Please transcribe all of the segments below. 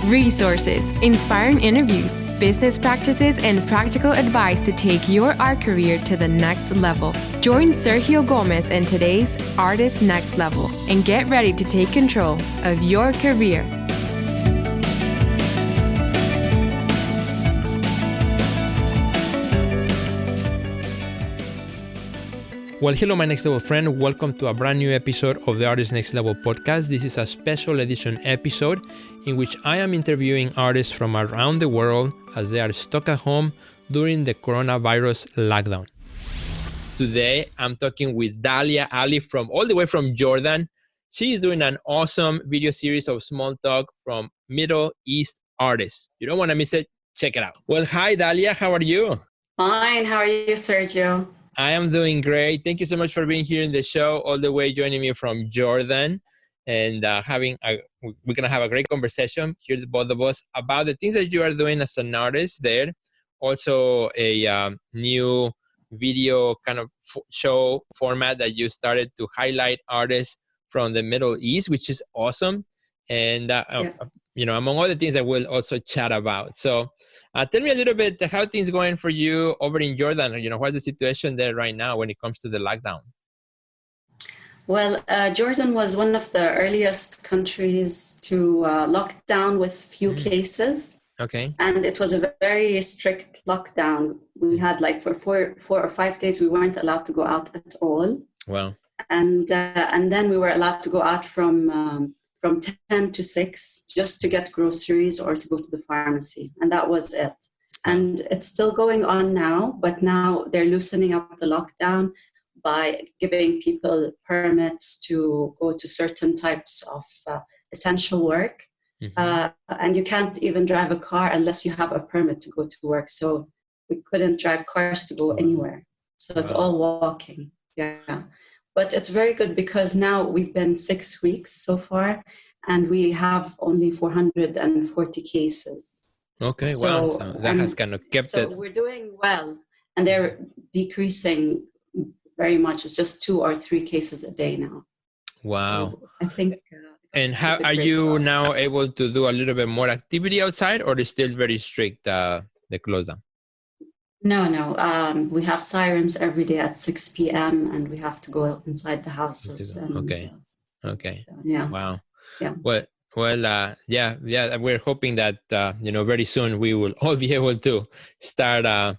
resources, inspiring interviews, business practices, and practical advice to take your art career to the next level. Join Sergio Gomez in today's Artist Next Level and get ready to take control of your career. Well, hello, my next level friend. Welcome to a brand new episode of the Artist Next Level podcast. This is a special edition episode in which I am interviewing artists from around the world as they are stuck at home during the coronavirus lockdown. Today, I'm talking with Dalia Ali from all the way from Jordan. She's doing an awesome video series of small talk from Middle East artists. You don't want to miss it. Check it out. Well, hi, Dalia. How are you? Fine. How are you, Sergio? I am doing great. Thank you so much for being here in the show, all the way joining me from Jordan, and we're gonna have a great conversation here, the both of us, about the things that you are doing as an artist there. Also, a new video kind of show format that you started to highlight artists from the Middle East, which is awesome. And among other things that we'll also chat about. So tell me a little bit how things going for you over in Jordan. What's the situation there right now when it comes to the lockdown? Well, Jordan was one of the earliest countries to lock down with few cases. Okay. And it was a very strict lockdown. We had for 4 or 5 days, we weren't allowed to go out at all. Wow. And then we were allowed to go out from 10 to 6 just to get groceries or to go to the pharmacy. And that was it. And it's still going on now, but now they're loosening up the lockdown by giving people permits to go to certain types of essential work. Mm-hmm. And you can't even drive a car unless you have a permit to go to work. So we couldn't drive cars to go anywhere. So it's all walking. Yeah. But it's very good because now we've been 6 weeks so far, and we have only 440 cases. Okay, wow. So that has kind of kept it. So we're doing well, and they're decreasing very much. It's just 2 or 3 cases a day now. Wow. So I think. And how are you now able to do a little bit more activity outside, or is still very strict, the close down? No. We have sirens every day at 6 p.m. and we have to go inside the houses. Okay. Yeah. Wow. Yeah. Well. We're hoping that very soon we will all be able to start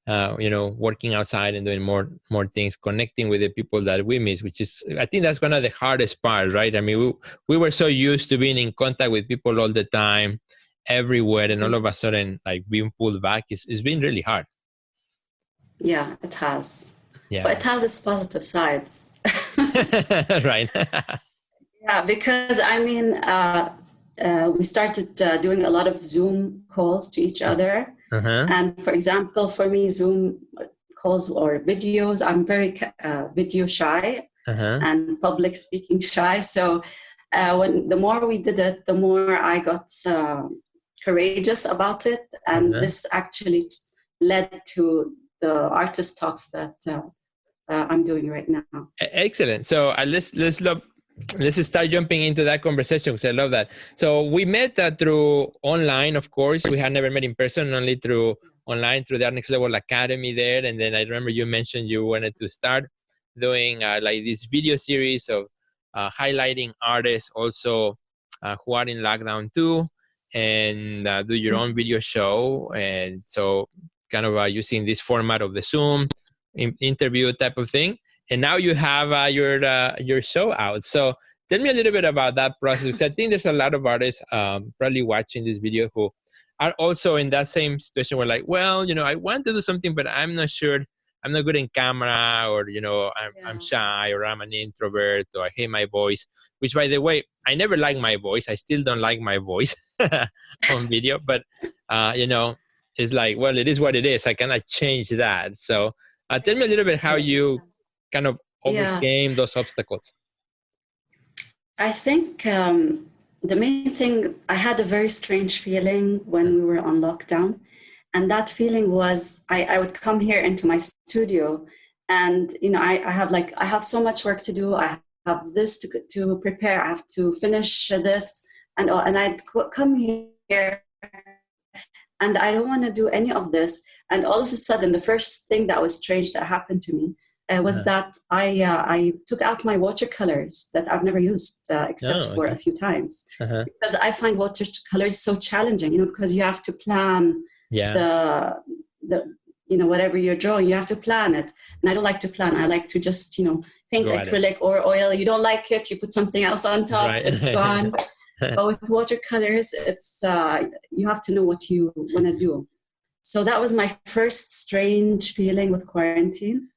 working outside and doing more things, connecting with the people that we miss, which is, I think that's one of the hardest parts, right? I mean, we were so used to being in contact with people all the time, everywhere, and all of a sudden, being pulled back is been really hard. Yeah, it has. Yeah. But it has its positive sides. Right. Yeah, because we started doing a lot of Zoom calls to each other. Uh-huh. And for example, for me, Zoom calls or videos, I'm very video shy and public speaking shy. So the more we did it, the more I got courageous about it. And this actually led to the artist talks that I'm doing right now. Excellent. So let's start jumping into that conversation because I love that. So we met through online, of course. We had never met in person, only through online, through the Art Next Level Academy there. And then I remember you mentioned you wanted to start doing this video series of highlighting artists also who are in lockdown too, and do your own video show. And so kind of using this format of the Zoom interview type of thing. And now you have your show out. So tell me a little bit about that process, because I think there's a lot of artists probably watching this video who are also in that same situation where I want to do something, but I'm not sure. I'm not good in camera, or, I'm shy, or I'm an introvert, or I hate my voice, which, by the way, I never liked my voice. I still don't like my voice on video, but, it's it is what it is. I cannot change that. So tell me a little bit how you kind of overcame those obstacles. I think the main thing, I had a very strange feeling when we were on lockdown. And that feeling was, I would come here into my studio and, I have so much work to do. I have this to prepare. I have to finish this. And I'd come here and I don't want to do any of this. And all of a sudden, the first thing that was strange that happened to me was that I took out my watercolors that I've never used except for a few times, because I find watercolors so challenging, because you have to plan the whatever you're drawing, you have to plan it. And I don't like to plan. I like to just, paint acrylic or oil. You don't like it, you put something else on top, it's gone. But with watercolors, it's you have to know what you want to do. So that was my first strange feeling with quarantine.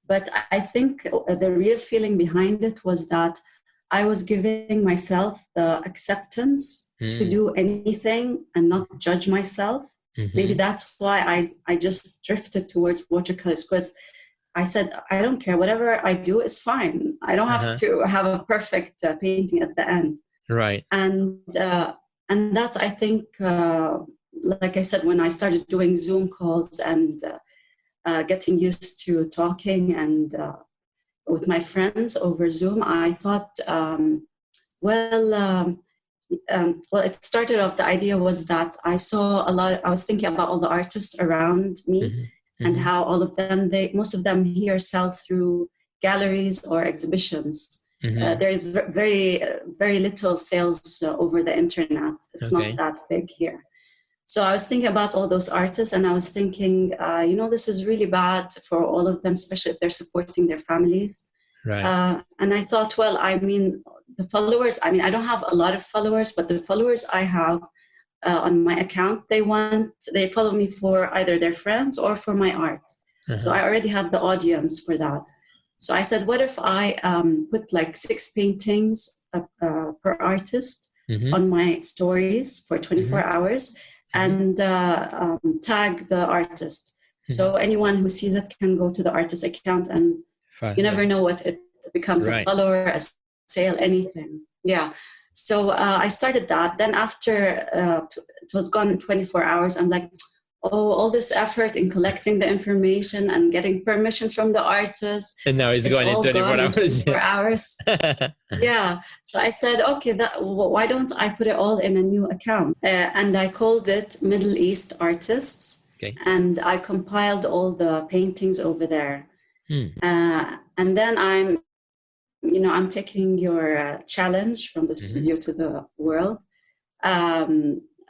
But I think the real feeling behind it was that I was giving myself the acceptance to do anything and not judge myself. Maybe that's why I just drifted towards watercolors, because I said, I don't care. Whatever I do is fine. I don't have to have a perfect painting at the end. Right. And that's, I think, like I said, when I started doing Zoom calls and getting used to talking and with my friends over Zoom, I thought, it started off, the idea was that I was thinking about all the artists around me and how all of them, most of them here sell through galleries or exhibitions. There's very, very little sales over the internet. It's not that big here. So I was thinking about all those artists, and I was thinking, this is really bad for all of them, especially if they're supporting their families. Right. And I thought, the followers, I don't have a lot of followers, but the followers I have on my account, they follow me for either their friends or for my art. So I already have the audience for that. So I said, what if I put like 6 paintings per artist on my stories for 24 hours and tag the artist. So anyone who sees it can go to the artist account, and you never know what it becomes, a follower, a sale, anything. Yeah. So I started that. Then after it was gone in 24 hours, I'm like, all this effort in collecting the information and getting permission from the artist. And now it's gone in 24 hours. 24 hours. Yeah. So I said, okay, why don't I put it all in a new account? And I called it Middle East Artists. Okay. And I compiled all the paintings over there. And then I'm taking your challenge from the studio to the world.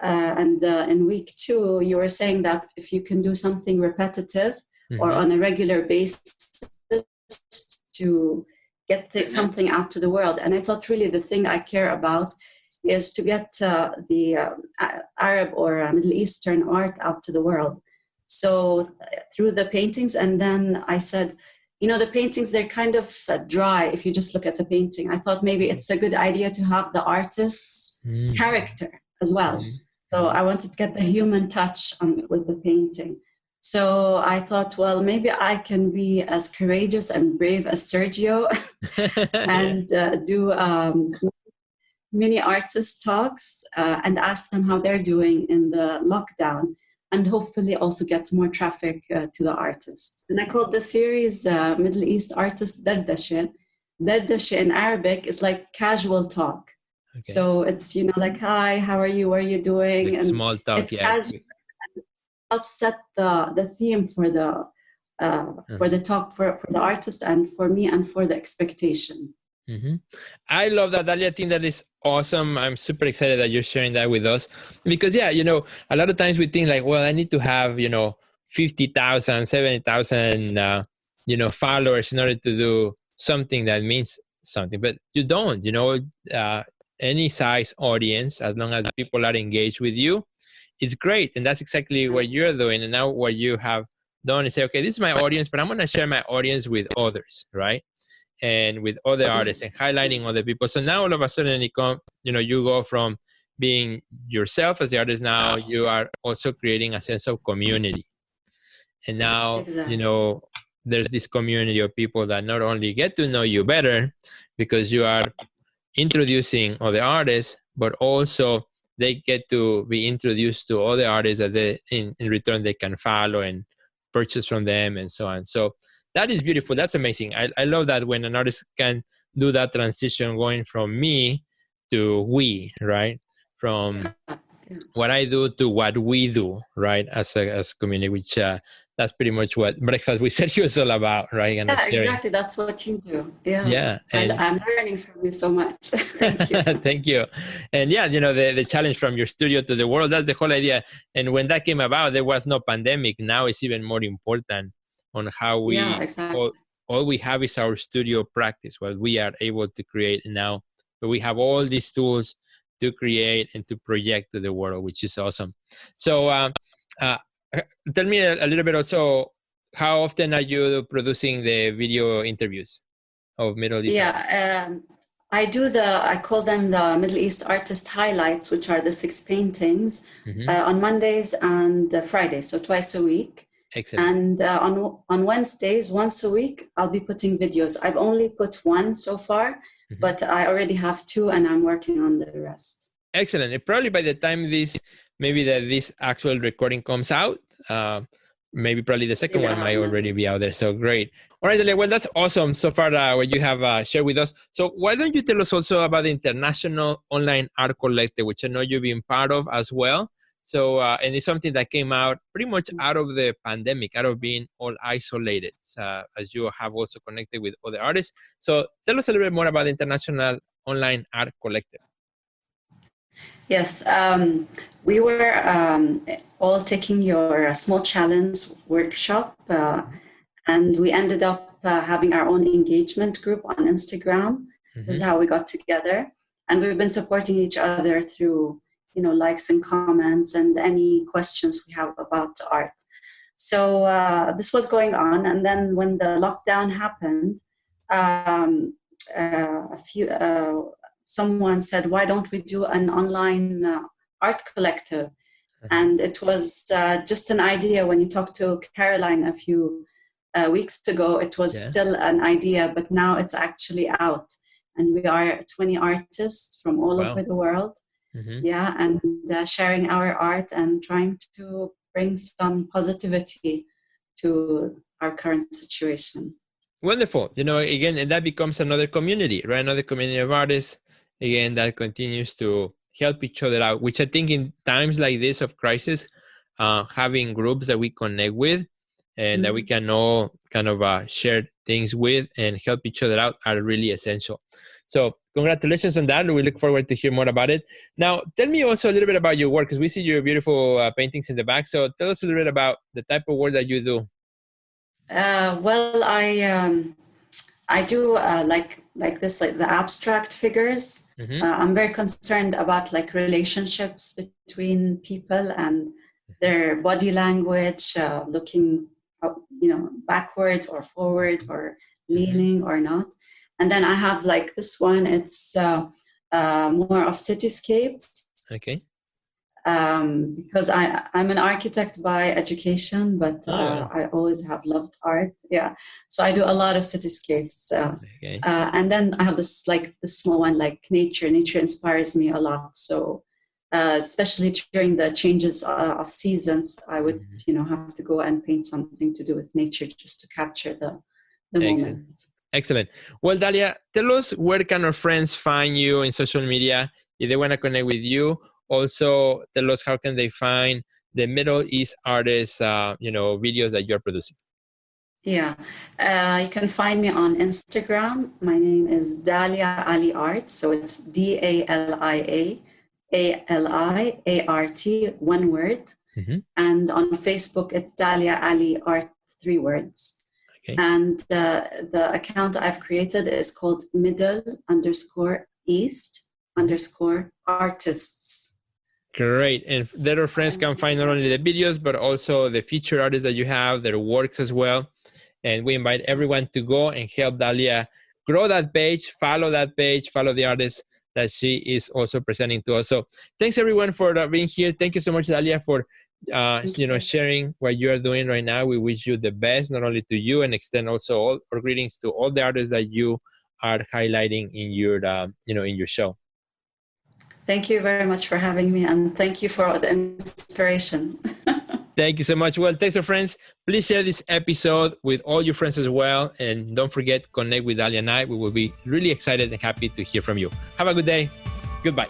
And in week 2, you were saying that if you can do something repetitive or on a regular basis to get something out to the world. And I thought really the thing I care about is to get the Arab or Middle Eastern art out to the world. So through the paintings, and then I said, the paintings, they're kind of dry if you just look at a painting. I thought maybe it's a good idea to have the artist's character as well. So I wanted to get the human touch with the painting. So I thought, well, maybe I can be as courageous and brave as Sergio and do mini artist talks and ask them how they're doing in the lockdown, and hopefully also get more traffic to the artist. And I called the series Middle East Artist Dardashe. Dardashe in Arabic is like casual talk. Okay. So it's, like, hi, how are you? What are you doing? Like and small talk, it's casual. It helps set the theme for the talk for the artist and for me and for the expectation. I love that, Dalia. I think that is awesome. I'm super excited that you're sharing that with us, because a lot of times we think like, well, I need to have 50,000, 70,000 followers in order to do something that means something, but you don't. Any size audience, as long as people are engaged with you, is great. And that's exactly what you're doing. And now what you have done is say, okay, this is my audience, but I'm going to share my audience with others, right? And with other artists and highlighting other people. So now all of a sudden you go from being yourself as the artist, now you are also creating a sense of community. And now, there's this community of people that not only get to know you better because you are introducing other artists, but also they get to be introduced to other artists that they, in return, they can follow and purchase from them and so on. So that is beautiful. That's amazing. I love that when an artist can do that transition going from me to we, right? From what I do to what we do, right? As a community, which that's pretty much what Breakfast with Sergio is all about, right? And Yeah, sharing. exactly. That's what you do. Yeah. Yeah. And I'm learning from you so much. Thank you. thank you. And yeah, the challenge from your studio to the world, that's the whole idea. And when that came about, there was no pandemic. Now it's even more important on how we, Yeah, exactly. all we have is our studio practice, what we are able to create now. But we have all these tools to create and to project to the world, which is awesome. So tell me a little bit also, how often are you producing the video interviews of Middle East? Yeah, I call them the Middle East Artist Highlights, which are the 6 paintings on Mondays and Fridays, so twice a week. Excellent. And on Wednesdays, once a week, I'll be putting videos. I've only put 1 so far, but I already have 2 and I'm working on the rest. Excellent. And probably by the time this actual recording comes out, probably the second one might already be out there. So great. All right, Dalia, well, that's awesome so far what you have shared with us. So why don't you tell us also about the International Online Art Collective, which I know you've been part of as well. So, and it's something that came out pretty much out of the pandemic, out of being all isolated, as you have also connected with other artists. So tell us a little bit more about the International Online Art Collective. Yes, we were all taking your small challenge workshop, and we ended up having our own engagement group on Instagram. This is how we got together, and we've been supporting each other through, likes and comments and any questions we have about art. So this was going on, and then when the lockdown happened, someone said, why don't we do an online art collective? And it was just an idea. When you talked to Caroline a few weeks ago, it was still an idea, but now it's actually out. And we are 20 artists from all over the world. And sharing our art and trying to bring some positivity to our current situation. Wonderful. Again, and that becomes another community, right? Another community of artists, again, that continues to help each other out, which I think in times like this of crisis, having groups that we connect with and that we can all kind of share things with and help each other out are really essential. So congratulations on that. We look forward to hear more about it. Now, tell me also a little bit about your work, because we see your beautiful paintings in the back. So tell us a little bit about the type of work that you do. Well, I do like this, like the abstract figures. I'm very concerned about like relationships between people and their body language, looking, backwards or forward or leaning or not. And then I have like this one. It's more of cityscapes. Okay. Because I'm an architect by education, but I always have loved art. Yeah, so I do a lot of cityscapes, and then I have this small one, like nature. Nature inspires me a lot. So especially during the changes of seasons, I would have to go and paint something to do with nature just to capture the moment. Excellent. Well, Dalia, tell us, where can our friends find you in social media if they want to connect with you? Also, tell us, how can they find the Middle East artists, videos that you're producing? Yeah, you can find me on Instagram. My name is Dalia Ali Art. So it's DALIA ALIART, one word. And on Facebook, it's Dalia Ali Art, 3 words. Okay. And the account I've created is called middle_east_artists. Great. And there our friends can find not only the videos, but also the featured artists that you have, their works as well. And we invite everyone to go and help Dalia grow that page, follow the artists that she is also presenting to us. So thanks everyone for being here. Thank you so much, Dalia, for sharing what you are doing right now. We wish you the best, not only to you, and extend also all our greetings to all the artists that you are highlighting in your in your show. Thank you very much for having me, and thank you for the inspiration. Thank you so much. Well, thanks, friends. Please share this episode with all your friends as well. And don't forget, connect with Dalia and I. We will be really excited and happy to hear from you. Have a good day. Goodbye.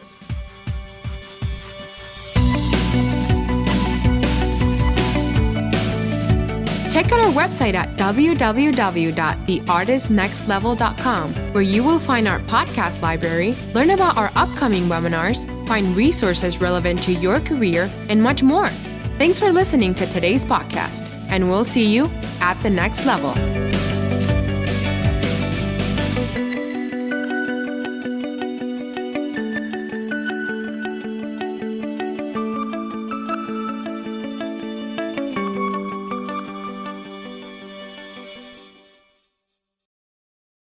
Check out our website at www.theartistnextlevel.com, where you will find our podcast library, learn about our upcoming webinars, find resources relevant to your career, and much more. Thanks for listening to today's podcast, and we'll see you at the next level.